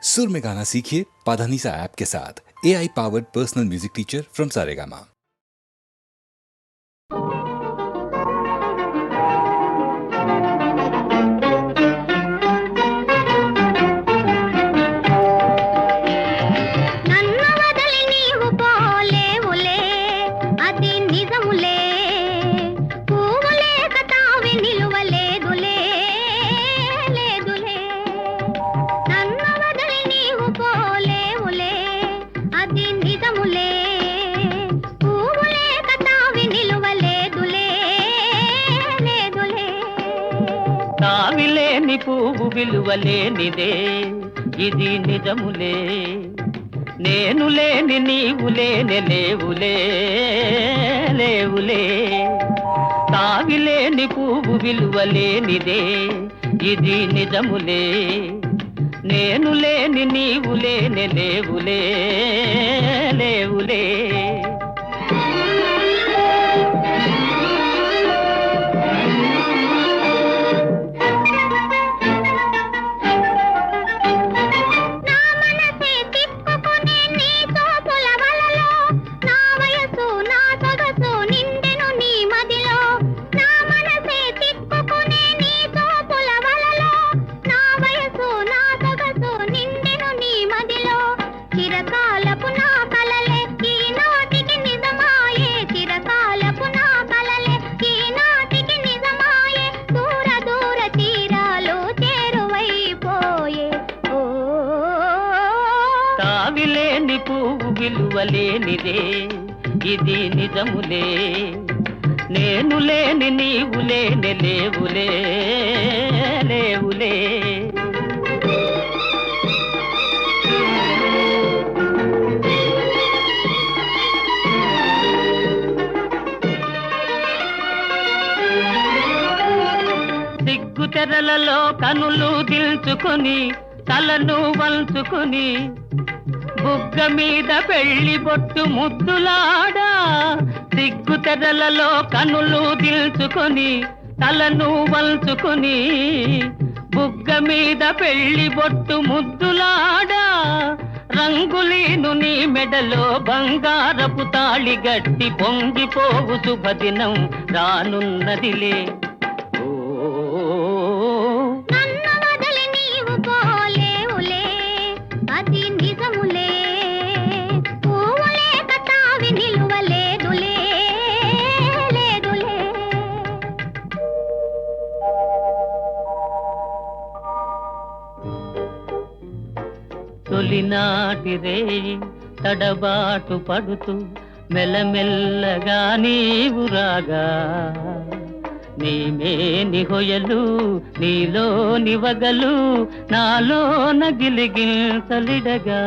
सुर में गाना सीखिए पाधानीसा ऐप के साथ। AI powered personal music teacher from Saregama. తావిలేని పువ్వు విలువలేనిదే ఇది నిజములే. నేను లేని నీవు లేని లేవులే లేవులే. తావిలేని పువ్వు విలువలేనిదే ఇది నిజములే. నేను లేని నీవు లేని లేవులే లేవులే. తావిలేని పువ్వు విలువలేనిదే ఇది నిజములే. నేను లేని నీవు లేని లేవులే లేవులే. సిగ్గు తెరలలో కనులు దిల్చుకొని తలను వంచుకొని బుగ్గ మీద పెళ్లి బొట్టు ముద్దులాడా. సిగ్గు తెరలలో కనులు దిల్చుకొని తలను వంచుకొని బుగ్గ మీద పెళ్లి బొట్టు ముద్దులాడా. రంగులీను నీ మెడలో బంగారపు తాళి గట్టి పొంగిపోవు శుభదినం రానున్నదిలే. తొలినాటి రేయి తడబాటు పడుతూ మెల్లమెల్లగా నీవు రాగా. నీమేని హొయలు నీలో నివగలు నాలో నగిలిగిల్చలిడగా.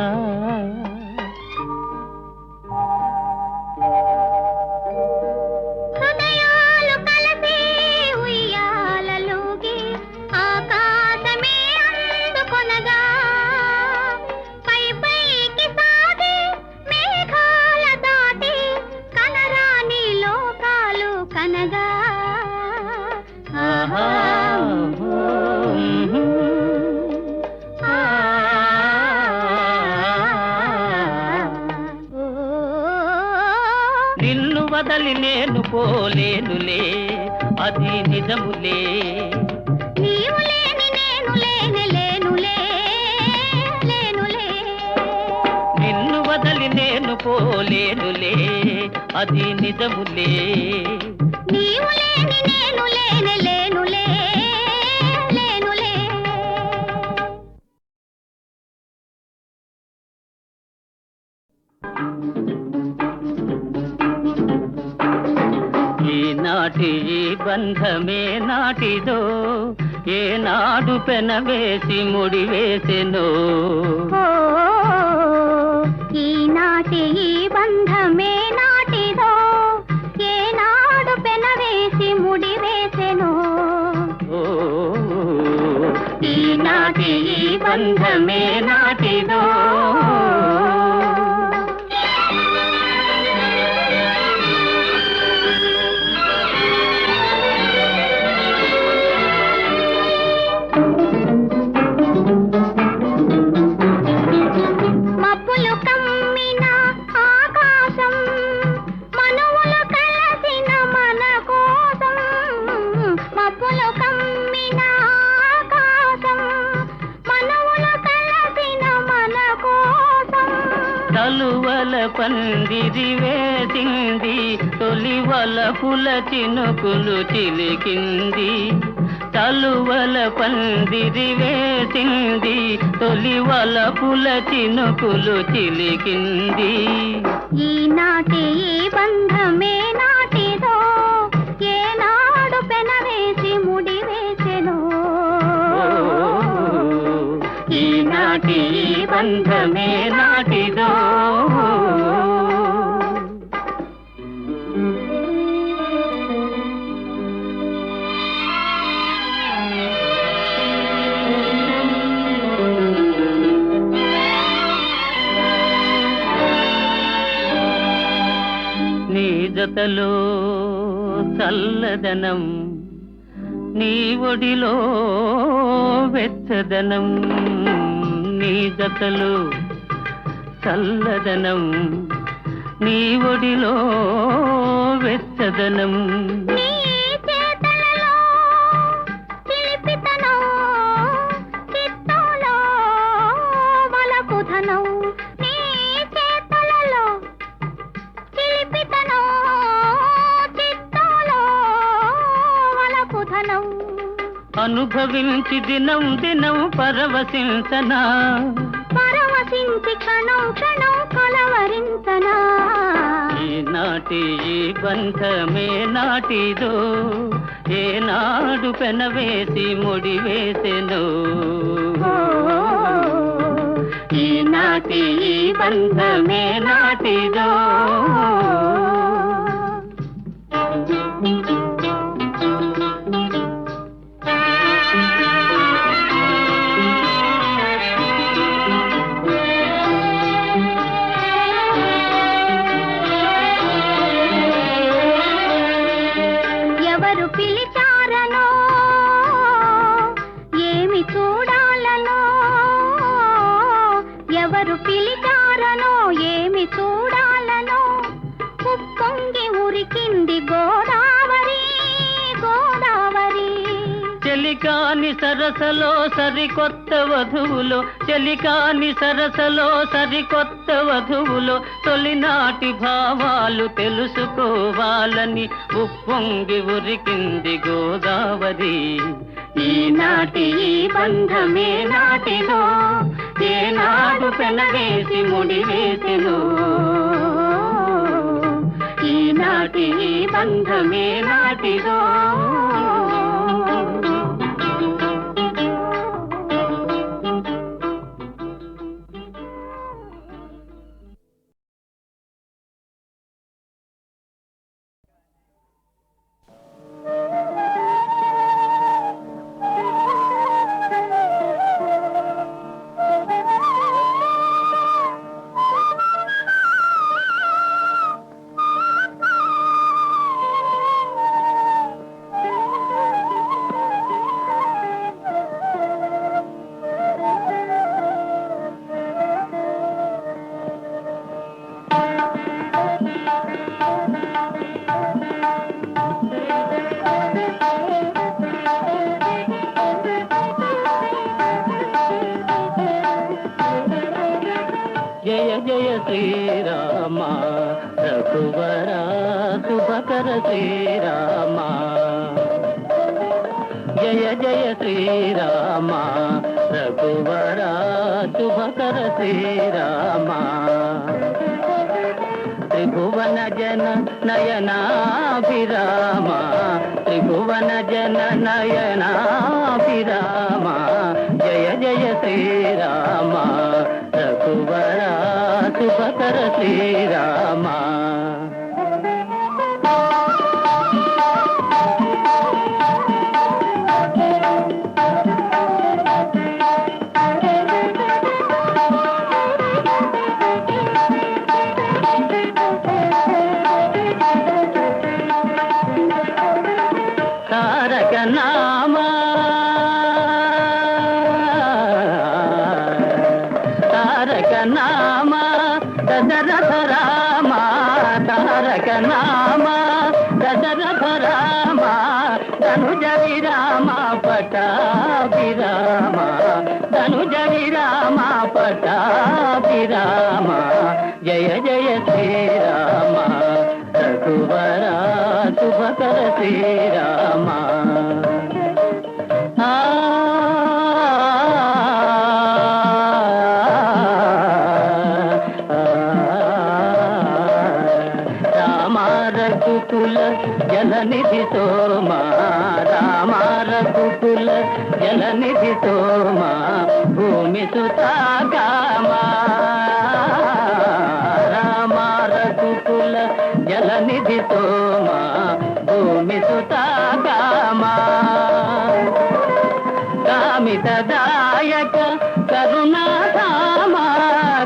నిన్ను వదలి నేను పోలేనులే అది నిజములే. నీవు లేని నేను లేని లేనులే లేనులే. నిన్ను వదలి నేను పోలేనులే అది నిజములే. నీవు లేని నేను లేని లేనులే లేనులే. ఈనాటి ఈ బంధమే నాటిదో ఏనాడు పెనవేసి ముడివేసెనో. ఈనాటి ఈ బంధమే నాటిదో ఏనాడు పెనవేసి ముడివేసెనో. ఈనాటి ఈ బంధమే నాటిదో. తలువల పందిరి వేసింది తొలి వలపుల చినుకులు చిలికింది తలువల పందిరి వేసింది తొలి వలపుల చినుకులు చిలికింది ఈనాటి ఈ బంధమే నాటిదో ఏనాడు పెనవేసి ముడి వేసెనో ఈనాటి ఈ బంధమే నాటిదో నీ జతలో చల్లదనం నీ ఒడిలో వెచ్చదనం నీ జతలో చల్లదనం నీ ఒడిలో వెచ్చదనం నీ చేతలలో చిలిపితనం చిత్తంలో వలపుధనం నీ చేతలలో చిలిపితనం చిత్తంలో వలపుధనం అనుభవించి దినం దినం పరవశించనా పరవశించి క్షణం క్షణం కలవరించనా ఈనాటి ఈ బంధమే నాటిదో ఏనాడు పెనవేసి ముడి వేసెను ఈనాటి ఈ బంధమే నాటిదో ఎవరు పిలిచారనో ఏమి చూడాలనో ఎవరు పిలిచారనో ఏమి చూడాలనో ఉప్పొంగి ఉరికింది గోదావరి గోదావరి చెలికాని సరసలో సరికొత్త వధువులో చెలికాని సరసలో సరికొత్త వధువులో తొలినాటి భావాలు తెలుసుకోవాలని ఉప్పొంగి ఉరికింది గోదావరి ఈనాటి ఈ బంధమే నాటిదో ఏనాడు పెనవేసి ముడి వేసెను ఈనాటి ఈ బంధమే నాటిదో జయ జయ శ్రీరామ రఘువర శుభకర శ్రీరామ జయ జయ శ్రీరామ రఘువర శుభకర శ్రీరామ త్రిభువన జన నయనాభిరామ త్రిభువన జన నయనాభిరామ జయ జయ శ్రీరామ రఘువర శుభకర శ్రీరామ తారక నామ తారక నామ దశరథ రామ తారక నామ దశరథ రామ ధనుజ విరామ పటాభిరామ ధనుజ విరామ పటాభిరామ జయ జయ శ్రీరామ రఘువర శుభకర శ్రీరామ. రామ రఘుకుల జలనిధి సోమా, రామ రఘుకుల జలనిధి సోమా, భూమి సుతాగామా. రామ రఘుకుల జలనిధి సోమా, భూమి సుతాగామా. కామితదాయక కరుణాధామ,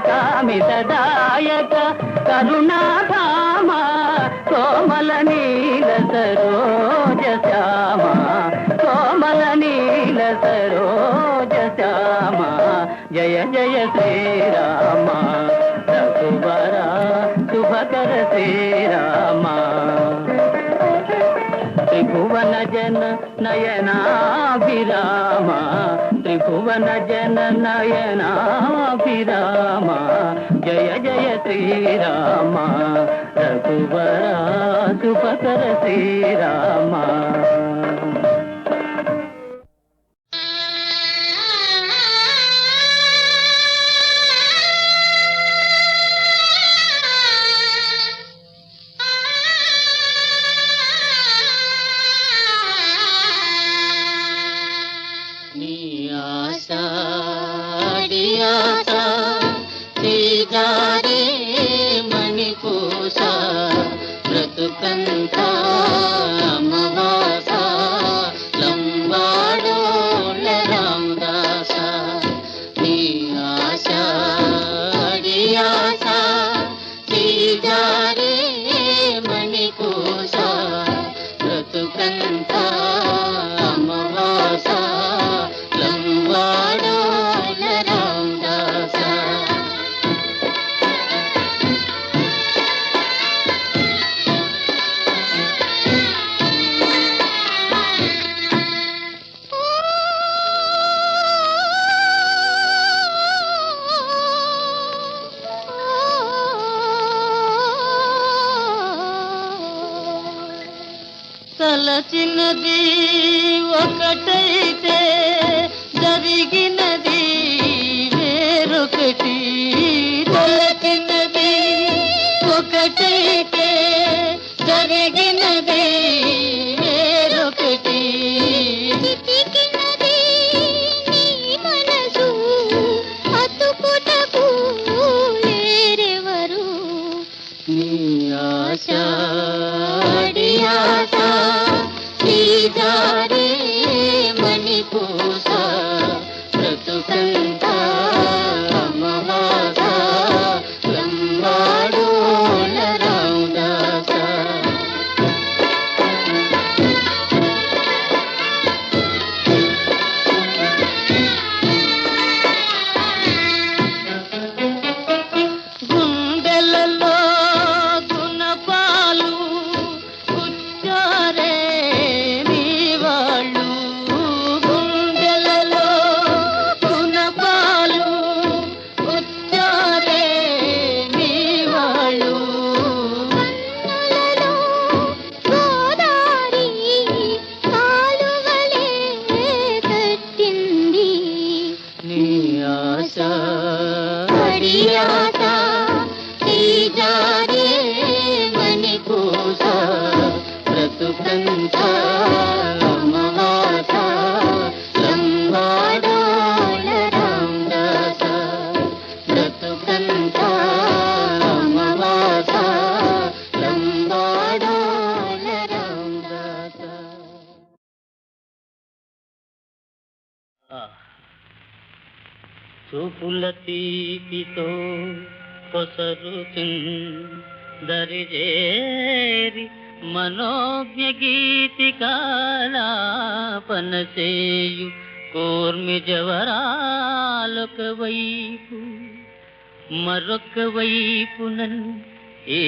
కామితదాయక కరుణాధామ, కోమల నీల సరోజ శ్యామ, కోమల నీల సరోజ శ్యామ. జయ జయ శ్రీరామ రఘువర శుభకర శ్రీరామ. త్రిభువన జన నయనాభిరామ, త్రిభువన జన నయనాభిరామ. జయ జయ శ్రీరామ రఘువర శుభకర శ్రీరామ. తలచినది ఒకటైతే జరిగినది వేరొకటి, తలచినది ఒకటైతే జరిగినది వేరొకటి. చితికినది నీ మనసు అతుకుటకు లేరెవరు. నీ ఆశ ఆశ శ్రీజారే మణిపూస, బ్రతుకంత అమవాస లంబాడోల రామదాస. గుండెలలో గుణపాలు గుచ్చారే నీ వాళ్ళు, గుండెలలో గుణపాలు గుచ్చారే నీ వాళ్ళు. కన్నులలో గోదారి కాలువలే కట్టింది. నీ ఆశ ఆశ శ్రీజారే మణిపూస, బ్రతుకంత అమవాస లంబాడోల రామదాస, బ్రతుకంత అమవాస లంబాడోల రామదాస. చూపుల తీపితో కొసరుచున్ దరిజేరి మనోజ్ఞ గీతికాలాపన చేయు కూర్మి జవరాలొక వైపు, మరొక వైపునన్ ఈ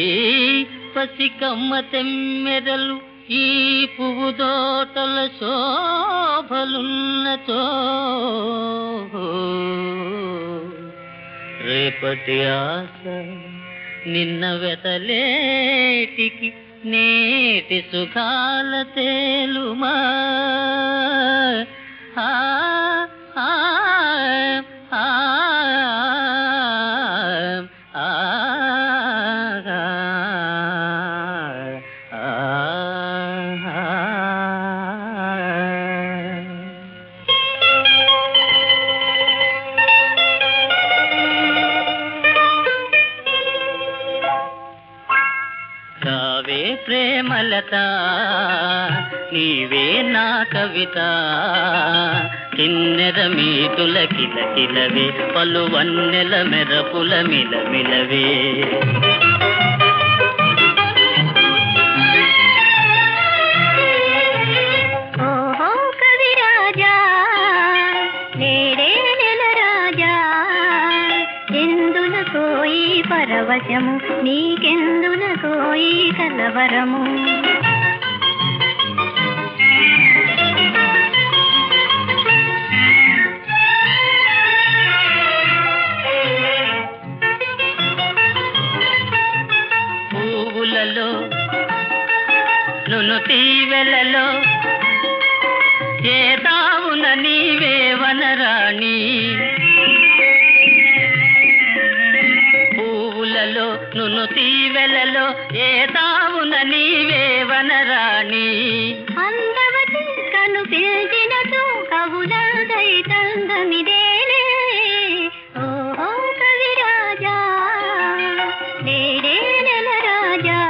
పసికమ్మ తెమ్మెరలు ఈ పువ్వు దోటల శోభలున్నతో రేపటి ఆశ నిన్న వెతలేటికి నేటి సుఖాల తేలుమా ఆ ఆ ఆ ఆ రావే ప్రేమలత నీవే నా కవిత కిన్నెర మీతుల కిలకిలవే పలు వన్నెల మెరపుల మిలమిలవే ఓహో కవిరాజా నేడే నెల రాజా ఎందులకో ఈ పరవశము నీకెందులకో ఈ కలవరము పువ్వులలో నును తీవెలలో ఏ తావున నీవే వనరాణి పువ్వులలో నును తీవెలలో ఏ తావున నీవే వనరాణి అందవతి కను పిలిచినతో కవులదై తందమిదేలే ఓహో కవిరాజా నేడే నెల రాజా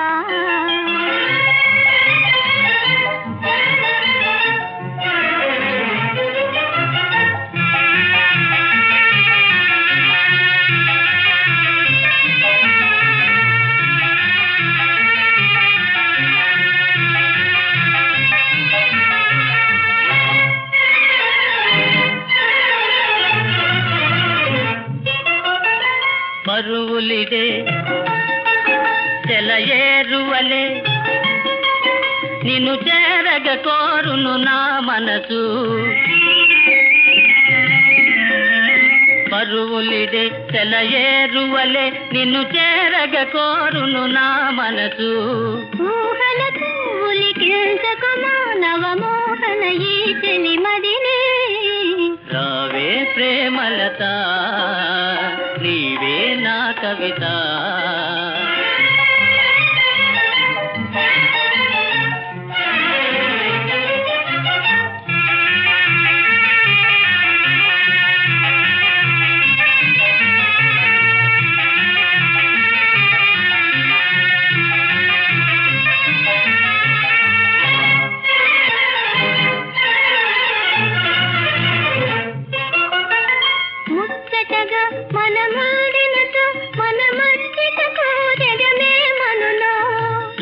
మరువులిదే తెలయేరువలే నిన్ను చేరగ కోరును నా మనసు పరువులిదే తెలయేరువలే నిన్ను చేరగ కోరును నా మనసు ఊహలకు ఉలికించకుమా నవమోహన ఈ చెలిమదినే రావే ప్రేమలత నీవే నా కవిత ముచ్చటగా మనమాడినతో మనమచ్చిటకు జగమే మనులో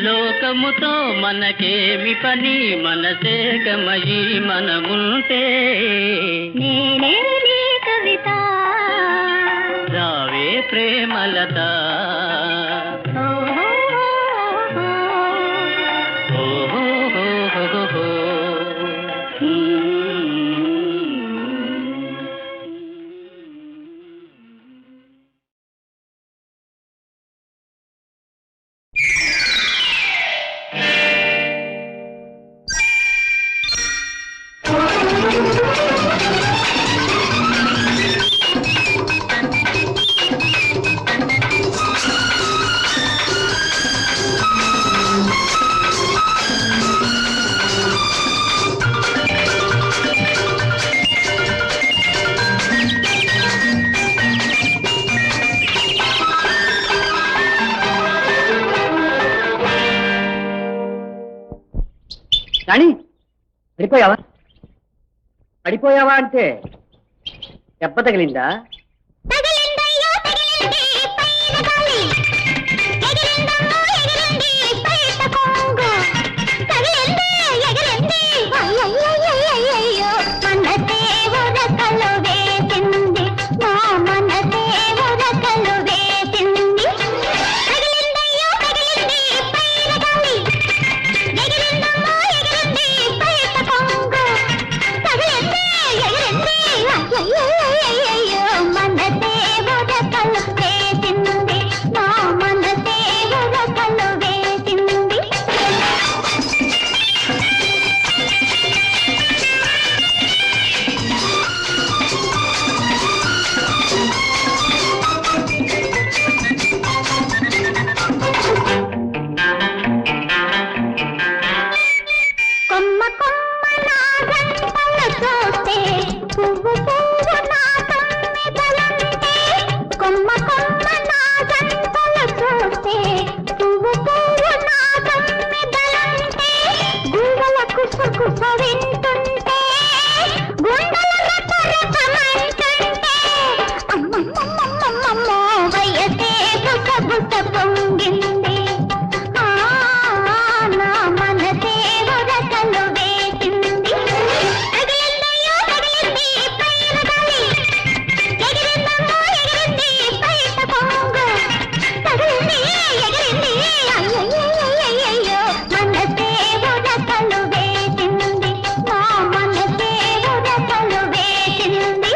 లోకముతో మనకేమి పని మనసే గమయి మనముంటే నేనే నీ కవిత రావే ప్రేమలత ఓహో ఓహో రాణి పడిపోయావా పడిపోయావా అంటే దెబ్బ తగిలిందా తగిలిందయ్యో తగిలింది పైన గాలి ఎగిరిందమ్మో ఎగిరింది పైట కొంగు తగిలింది ఎగిరింది అయ్యయ్యయ్యయ్యయ్యో మనసే ఉరకలు వేసింది నా మనసే ఉరకలు వేసింది తగిలిందయ్యో తగిలింది పైన గాలి ఎగిరిందమ్మో ఎగిరింది పైట కొంగు తగిలింది ఎగిరింది అయ్యయ్యయ్యయ్యయ్యో మనసే మనస పొంగింది ఆ నా మనసే ఉరకలు వేసింది తగిలిందయ్యో తగిలింది పైన గాలి ఎగిరిందమ్మో ఎగిరింది బయట పొంగు తగిలింది ఎగిరింది అయ్యయ్యో మనసే ఉరకలు వేసింది నా మనసే ఉరకలు వేసింది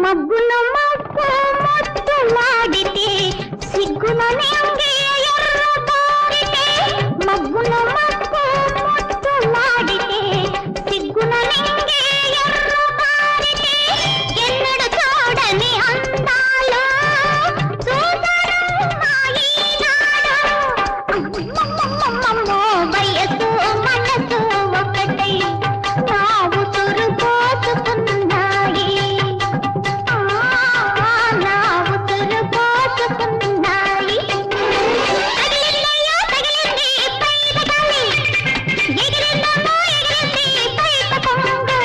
మగ్గున మగ్గు ముద్దులాడితే సిగ్గున నింగి ఎర్రబారితే మగ్గున మగ్గు ముద్దులాడితే సిగ్గున నింగి ఎర్రబారితే ఎన్నడు చూడని అందాలు చూసారమ్మా ఈనాడు అమ్మమ్మమ్మమ్మమ్మో వయసు మనసు ఒకటై నావు తురుపోసుకున్నాయి నావు తురుపోసుకున్నాయి తగిలిందయ్యో తగిలింది పైన గాలి ఎగిరిందమ్మో ఎగిరింది బయట పొంగు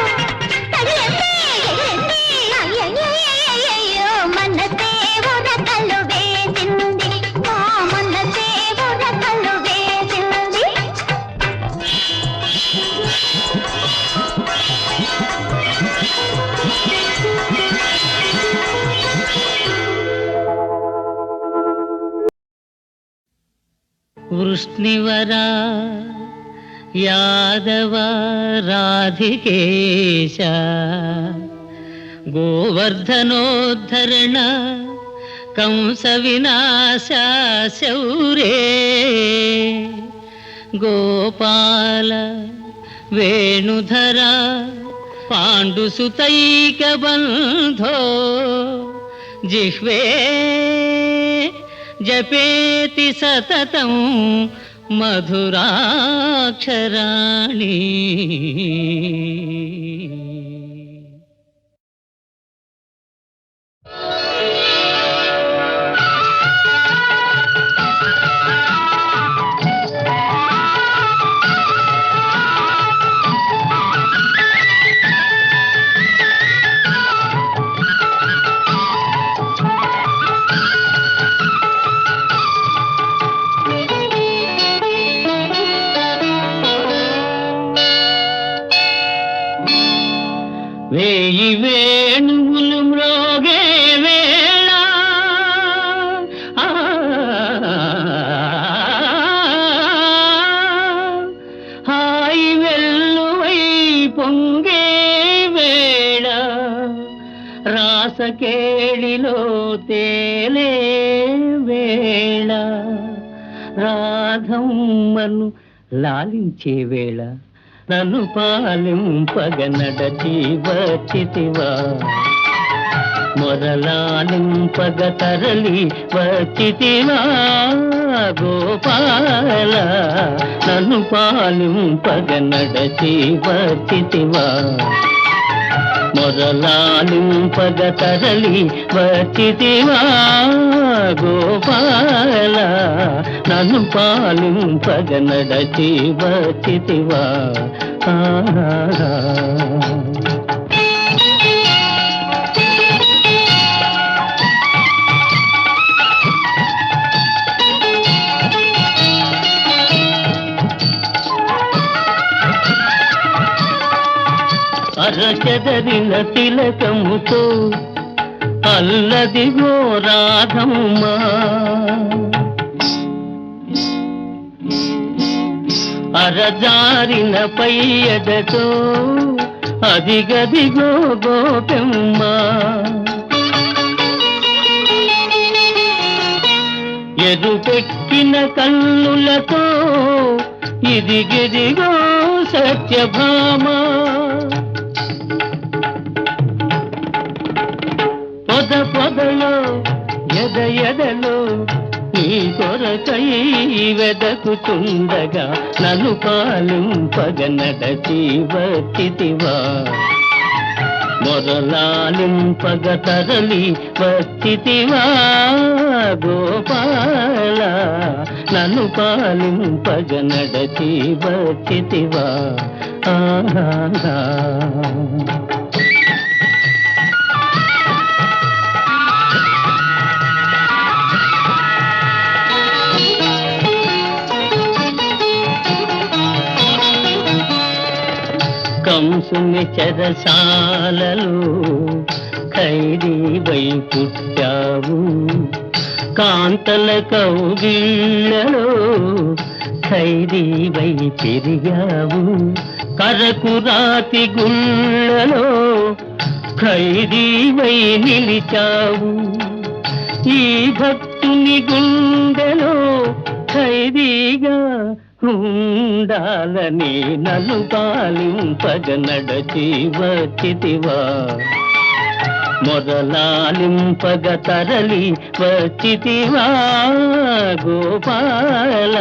తగిలింది ఎగిరింది అయ్యయ్యో మనసే ఉరకలు వేసింది మా మనసే ఉరకలు వేసింది వృష్ణివరా యాదవ రాధికేశ గోవర్ధనోద్ధరణ కంస వినాశ శౌరే గోపాల వేణుధర పాండుసుతైక బంధో జిహ్వే జపేతి సతతం మధురాక్షరాణి వేయి వేణువులు మ్రోగే వేళ హాయి వెల్లువై పొంగే వేళ రాసకేళిలో తేలే వేళ రాధమ్మను లాలించే వేళ నన్ను పాలింపగ నడచి వచ్చితివా మొరలాలింపగ తరలి వచ్చితివా గోపాల నన్ను పాలింపగ నడచి వచ్చితివా మొరలాలింపగ తరలి వచ్చితివా గోపాల నన్ను పాలింపగ నడచి వచ్చితివా అరచెదరిన తిలకముతో అల్లదిగో రాధమ్మ అరజారిన పయ్యదతో అదిగదిగో గోపెమ్మ ఎదుపెక్కిన కన్నులతో ఇదిగిదిగో సత్యభామ పొద పొదలో ఎద ఎదలో నీ కొరకై వెదకుతుండగా నన్ను పాలింపగ నడచి వచ్చితివా మొరలాలింపగ తరలి వచ్చితివా గోపాల నన్ను పాలింపగ నడచి వచ్చితివా ఆహా. కంసుని చెరసాలలో ఖైదీవై పుట్టావు, కాంతల కౌగిళ్ళలో ఖైదీవై పెరిగావు, కరకు రాతి గుళ్ళలో ఖైదీవై నిలిచావు, ఈ భక్తుని గుండెలో ఖైదీగా ఉండాలని నన్ను పాలింపగ నడచి వచ్చితివా, మొదలాలింపగ తరలి వచ్చితివా గోపాల,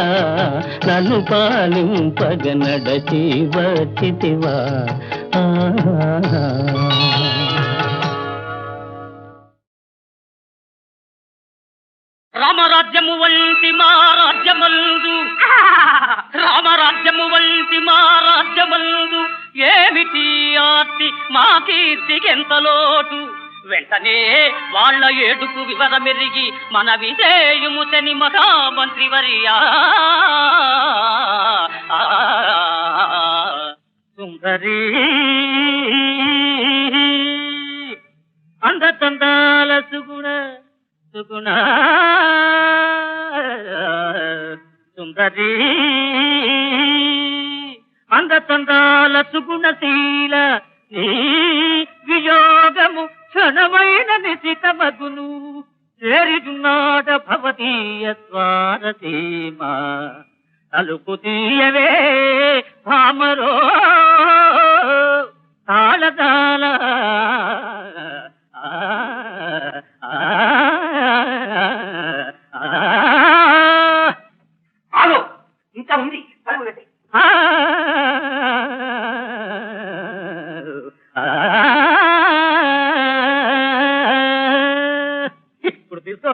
నన్ను పాలింపగ నడచి వచ్చితివా ఆహా. రామరాజ్యము వంటి మా రాజ్యమందు, రామరాజ్యము వంటి మా రాజ్యమందు ఏమిటి ఆర్తి మా కీర్తికెంత లోటు, వెంటనే వాళ్ళ ఏడుపు వివరమెరిగి మన విజయము శని మహామంత్రి వర్యా. సుందరి అందతందాల సుగుణ సుగుణ సుందరి అందతందాల సుగుణశీల, నీ వియోగము క్షణమైన నిశితమగును, చేరిచున్నాడ భవతీయ స్వారసీమ, అలుపు తీయవే భామరో తాళదాల. ఆగు, ఇంకా ఉంది. ఇప్పుడు తీసుకో.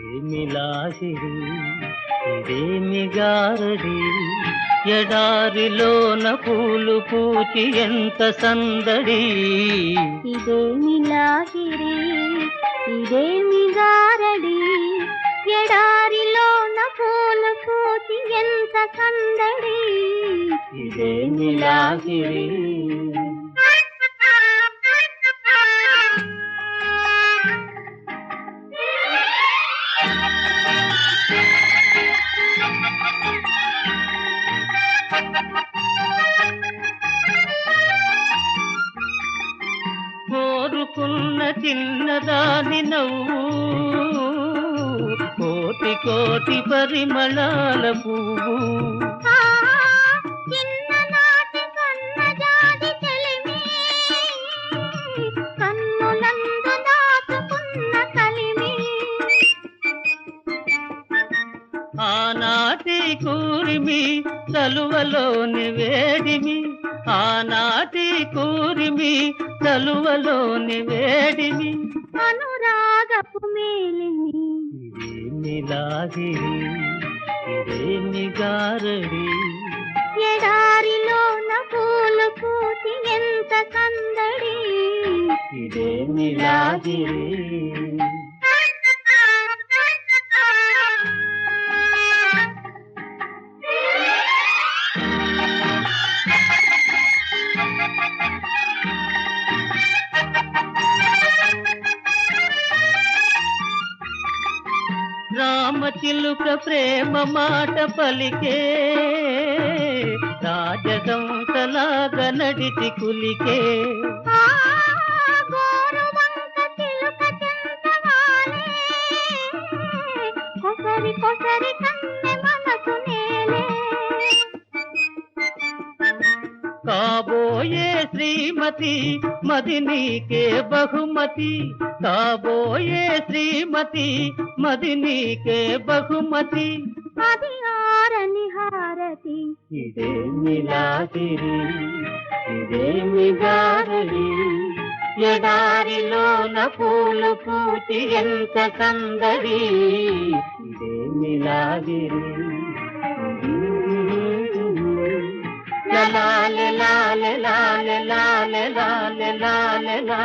ఇదేమిలాహిరి ఇదేమి గారడి, ఎడారిలోన పూలు పూచి ఎంత సందడి, ఇదేమి లాహిరి ఇదేమి గారడి, ఎడారిలోన పూలు పూచి ఎంత సందడి, ఇదేమి లాహిరి. కోరుకున్న చిన్నదాని నవ్వు, కోటి కోటి పరిమళాల పువ్వు, చిన్ననాటి కన్నజాజి చెలిమి, కన్నులందు దాచుకున్న కలిమి, ఆనాటి కూరిమి తలువలోని వేడిమి, ఆనాటి కూరిమి తలువలోని వేడిమి, అనురాగపు మేలిమి, ఇదేమి లాహిరి ఇదేమి గారడి, ఎడారిలోన పూలు పూచి ఎంత సందడి, ఇదేమి లాహిరి. రామచిలుక ప్రేమ మాట పలికే, రాజదంతలాగా నడిచి కులికే, గోరువంక చిలుక చెంతవాలే, కొసరు కొసరి కొసరి కన్నె మనసు నేలే కాబోయే శ్రీమతి మది నీకే బహుమతి కాబోయే శ్రీమతి మది నీకే బహుమతి అది ఆరని హారతి ఇదేమి లాగిరి ఇదేమి గారలి ఎడారిలోన పూలు పూచి ఎంత సందడి ఇదేమి లాగిరి లాలే లాలే లాలే లాలే లాలే లాలే లా